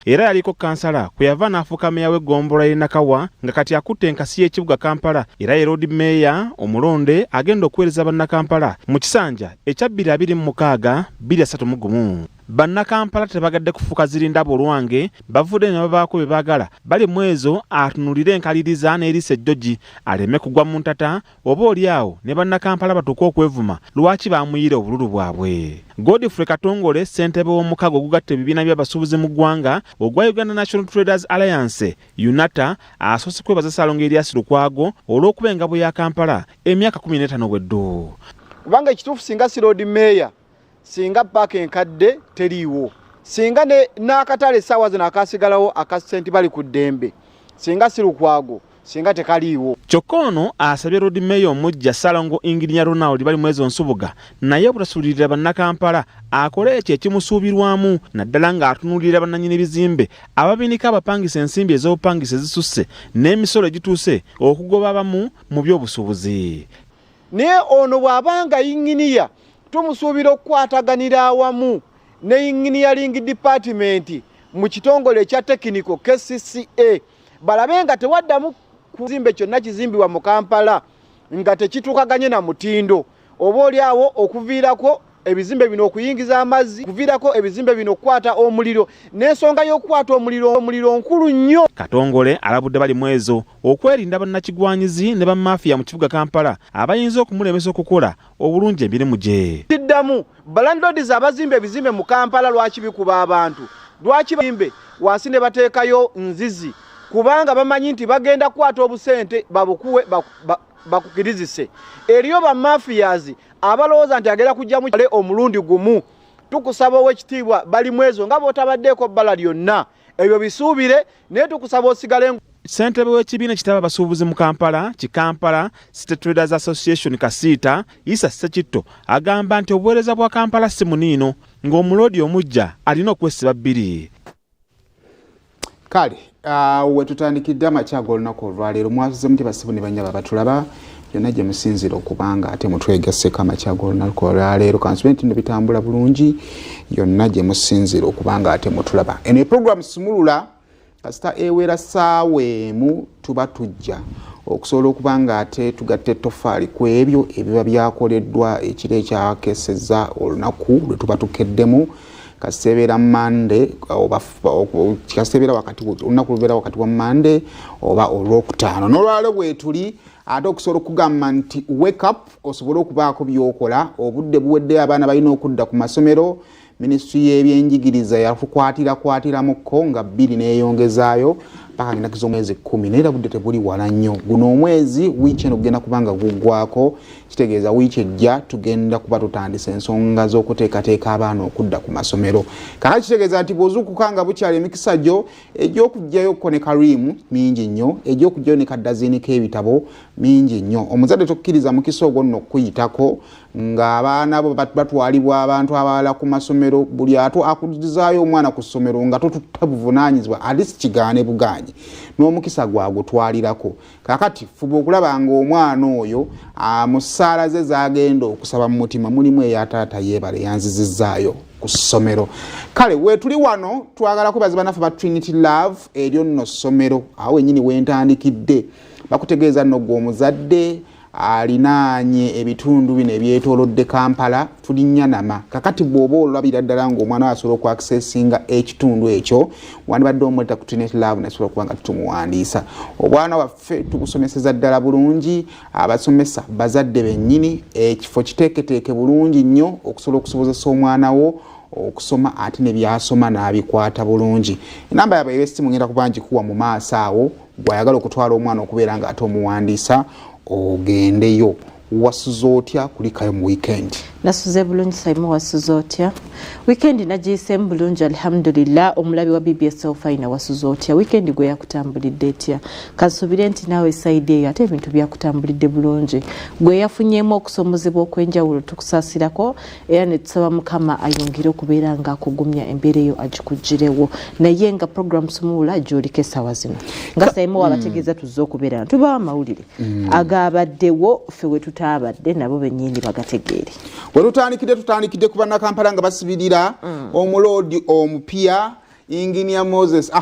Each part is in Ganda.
era yaliko kansala kwe yava n'afuuka meya w'eggombolola y'e Nakawa nga kati akutte enkasi y'ekibuga Kampala era ye road meya omulonde agenda okuweereza bannakampala mu kisanja ekya 2026 231. Bannakampala tebagadde kufuuka zirindaba olwange bavudde ne babaako bye baagala bali mu ezo atunulire enkaliriza n'eriisa ejjogi aleme kugwa mu ntata oba oliawo ne bannakampala batuuka okwevuma lwaki bamuyire obululu bwabwe. Godfrey Katongole ssentebe w'omukago ogugatta ebibiina by'abasuubuzi mu ggwanga ogwa Uganda National Traders Alliance UNATA asoose kwebaza Ssaalongo Erias Lukwago olw'okuba engabo ya Kampala emyaka 15 bweddu. Kubanga ekituufu singa si road meya singa paka enkadde teriiwo singa n'akatale essaawa zino akasigalawo akasenti bali ku ddembe singa si Lukwago singa tekaliiwo. Kyokka ono asabye road meya omujja Ssaalongo Engineer Ronald bali mu ezo nsubuga naye obutasuulirira bannakampala akole ekyo ekimusuubirwamu naddala ng'atunuulira bannannyini bizimbe ababinika abapangisa ensimbi ez'obupangisa ezisusse n'emisolo egituuse okugoba abamu mu by'obusuubuzi. Naye ono bw'abanga inginiya tumusuubira okukwataganira awamu ne engineering department mu kitongole ekya technical KCCA balabe nga tewaddamu kuzimbe kyonna kizimbibwa mu Kampala nga tekitukaganye na mutindo oba oliawo okuviirako ebizimbe bino okuyingiza amazzi kuviirako ebizimbe bino okukwata omuliro n'ensonga y'okukwata omuliro nkulu nnyo. Katongole alabudde bali mu ezo okwerinda bannakigwanyizi ne bamafiya mu kibuga Kampala abayinza okumulemesa okukola obulungi emirimu gye. Tiddamu balandlords abazimba ebizimbe mu Kampala lwaki bikuba abantu lwaki bazimbe wansi ne bateekayo nzizi kubanga bamanyi nti bagenda kukwata obusente babukuwe bakukirizise. Eriyo bamafiyazi abalowooza nti agenda kujja mu kyale omulundi gumu. Tukusaba ow'ekitiibwa bali mu ezo nga b'otabaddeeko bbala lyonna ebyo bisuubire naye tukusaba osigale. Ssentebe w'ekibiina kitaba abasuubuzi mu Kampala Kampala State Traders Association Kasiita Isa Ssekitto agamba nti obuweereza bwa Kampala si muniino ng'omulodi omujja alina okwesiba bbiri. Kale we tutandikidde amakyago olunaku olwaleero mwasuze muti basibu ne banyaba batulaba yonna gye musinzira okubanga ate mutwegasseko amakyago olunaku olwaleero kansubenti no bitambula bulungi yonna gye musinzira okubanga ate mutulaba. Eno program Sumulula kasita ewera ssaawa emu tuba tujja okusobola okubanga ate tugatte ettofaali ku ebyo ebiba byakoleddwa ekiro ekyakeseza olunaku lwe tuba tukeddemu kasebera Monday oba kasebera wakati olunaku lubeera wakati wa Monday oba olwokutaano n'olwaleero bwe tuli ate okusobola okugamba nti wake up osobola okubaako by'okola obudde buwedde abaana balina okudda ku masomero. Ministry y'ebyenjigiriza yakwatiramuko nga 2 neeyongezaayo paka nginakiza omwezi 10 naye budde tebuli wala nnyo. Guno omwezi wiiki eno gugenda kubanga guggwako kitegeeza wiiki ejja tugenda kuba tutandisa ensonga z'okuteekateeka abaana okudda ku masomero. Kakati kitegeeza nti bw'ozuukuka nga bukyali emikisa gyo egy'okugjayo ne karimu mingi nnyo egy'okugjayo ne kaddaziini k'ebitabo mingi nnyo. Omuzadde tokkiriza mukisa ogwo nno okuyitako ng'abaana bo batwalibwa abantu abalala ku masomero buli ato akudizaayo omwana ku ssomero nga totutta buvunaanyizibwa alisi kigaane bugaanyi n'omukisa gwagutwalirako. Kakati fuba okulaba ng'omwana oyo mu ssaala ze zagenda okusaba mu mutima mulimu eyataata yeebale yanzizizaayo ku ssomero. Kale weetuli wano twagala kubaza bannaffe ba Trinity Love eryo nno ssomero awo wennyini wentandikidde bakutegeeza nno gwe omuzadde alinaanye ebitundu bino ebyetoolodde Kampala tulinnya nama. Kakati bw'oba olabira ddala ng'omwana asobola okwakisesinga ekitundu ekyo wandibadde omuleta ku Trinity Love nasobola okuba nga tutumuwandiisa. Obwana waffe tubusomeseza ddala bulungi abasomesa bazadde bennyini ekifo kiteeketeeke bulungi nnyo okusobola okusobozesa omwana wo okusoma ate ne byasoma n'abikwata bulungi. Enamba yaabwe ey'essimu ngenda kuba ngikuwa mu maaso awo gw'ayagala okutwala omwana okubeera nga ate omuwandiisa ogendeyo. Wasuze otya kulikayo mu weekend? Nasuze bulungi Saimu, wasuze otya? Weekend nagiise bulungi alhamdulillah. Omulabi wa BBS Ofina wasuze otya? Weekend gwe yakutambulidde etya? Kasubire nti nawe side eyo ate ebintu byakutambulidde bulungi. Gwe yafunyeemu okusomozebwa okwenjawulo tukusaasirako era ne tusaba Mukama ayongere okubeera nga akugumya embeera eyo agikuggyirewo. Naye nga program Sumulula gy'oliko essaawa zino nga Saimu abategeeza tuzze okubeera tubawa amawulire agabaddewo ffe we tutaabadde nabo bennyini bagategeere. Tutandikidde ku bannakampala nga basibirira omulodi omupya Engineer Moses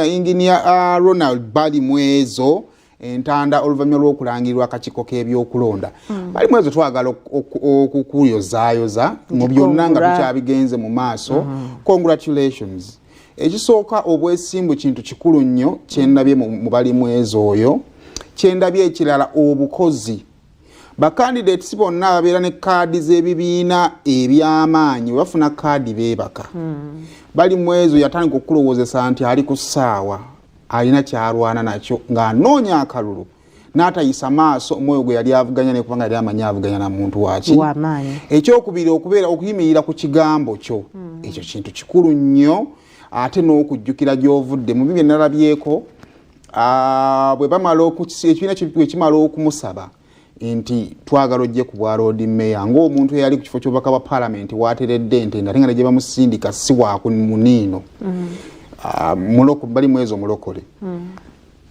Engineer Ronald bali mwezo entanda oluvannyuma lw'okulangirwa akakiiko k'ebyokulonda bali mwezo twagala okukuyozaayoza mu byonna nga tukyabigenze mu maaso. Congratulations. Ekisooka obwesimbu kintu kikulu nnyo kyendabye mu bali mwezo oyo. Kyendabye ekirala obukozi. Bakandidates bonna ababeera ne kaadi z'ebibiina eby'amaanyi bafuna kaadi beebaka. Bali mwezo yatandika okulowoozesa nti ali ku ssaawa alina kyalwana nakyo ng'anoonya akalulu n'atayisa maaso omwoyo gwe yali avuganya ne kubanga yali amanyi avuganya na muntu waki ekyokubiri okubeera okuyimirira ku kigambo kyo ekyo kintu kikulu nnyo ate n'okujjukira gy'ovudde mu bibye nalabyeko bwe bamala ekibiina bwe kimala okumusaba nti twagala ojje ku bwa road mayor ng'omuntu eyali ku kifo ky'obubaka bwa parliament waateredde ente ate nga ne gye bamusindika si wamuniino bali mwezo mulokole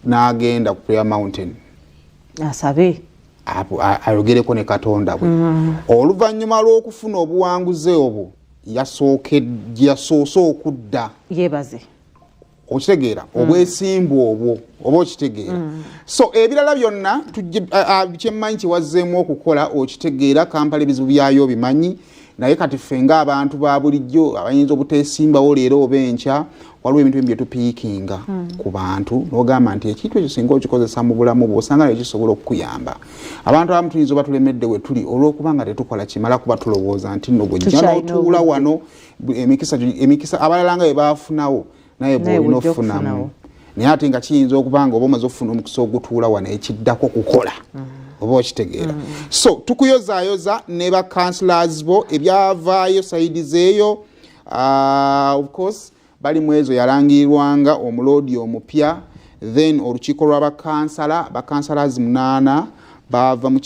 n'agenda ku Prayer Mountain asabe ayogereko ne Katonda bwe oluvannyuma lw'okufuna obuwanguze obwo yasoose okudda yebaze okitegeera obwesimbu obwo oba okitegeera so ebirala byonna kyemmanyi kiwazzeemu okukola okitegeera Kampala ebizibu byayo bimanyi naye kati ffe ng'abantu ba bulijjo abayinza obuteesimbawo leero oba enkya waliwo ebintu bye tupiikinga ku bantu n'ogamba nti ekintu ekyo singa okikozesa mu bulamu bwo osanga nayo kisobola okukuyamba. Abantu abamu tuyinza oba tulemedde we tuli olw'okuba nga tetukola kimala kuba tulowooza nti nno gwejja n'otuula wano emikisa abalala nga bwe baafunawo naye bw'olina ofunamu naye ate nga kiyinza okuba nga oba omaze okufuna omukisa ogutuula wano ekiddako kukola oba okitegeera. So tukuyozaayoza ne ba councillors bo ebyavaayo sayidi zeeyo of course bali mwezo yalangirirwanga omuloodi omupya then olukiiko lw'abakansala bakansalazi 8 baava mu